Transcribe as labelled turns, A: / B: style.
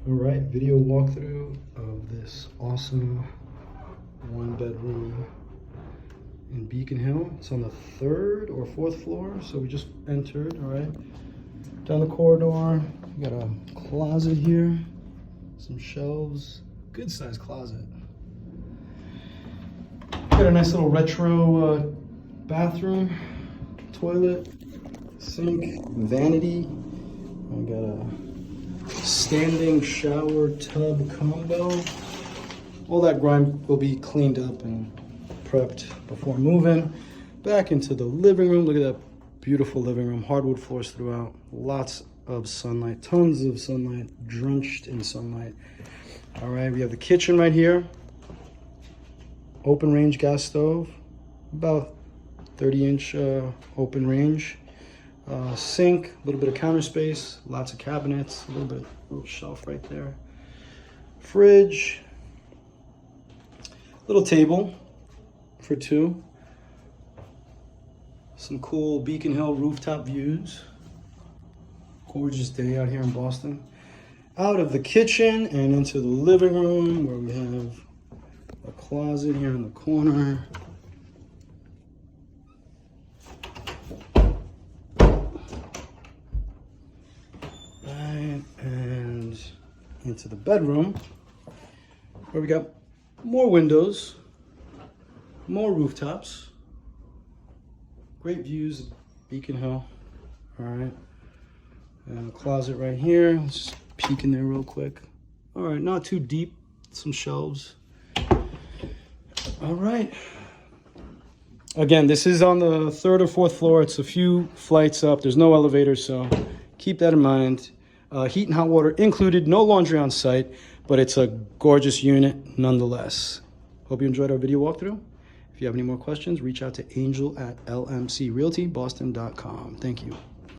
A: All right, video walkthrough of this awesome 1-bedroom in Beacon Hill. It's on the 3rd or 4th floor, so we just entered. All right, down the corridor, we got a closet here, some shelves, good sized closet. Got a nice little retro bathroom, toilet, sink, vanity. I got a standing shower tub combo. All that grime will be cleaned up and prepped before moving. Back into the living room. Look at that beautiful living room. Hardwood floors throughout. Lots of sunlight. Tons of sunlight. Drenched in sunlight. All right, we have the kitchen right here. Open range gas stove. About 30-inch open range. Sink, a little bit of counter space, lots of cabinets, a little shelf right there. Fridge, little table for 2. Some cool Beacon Hill rooftop views. Gorgeous day out here in Boston. Out of the kitchen and into the living room where we have a closet here in the corner. And into the bedroom where we got more windows, more rooftops, great views of Beacon Hill. All right, and a closet right here. Let's just peek in there real quick. All right, not too deep, some shelves. All right, again, this is on the 3rd or 4th floor. It's a few flights up. There's no elevator, so keep that in mind. Heat and hot water included, no laundry on site, but it's a gorgeous unit nonetheless. Hope you enjoyed our video walkthrough. If you have any more questions, reach out to Angel at lmcrealtyboston.com. Thank you.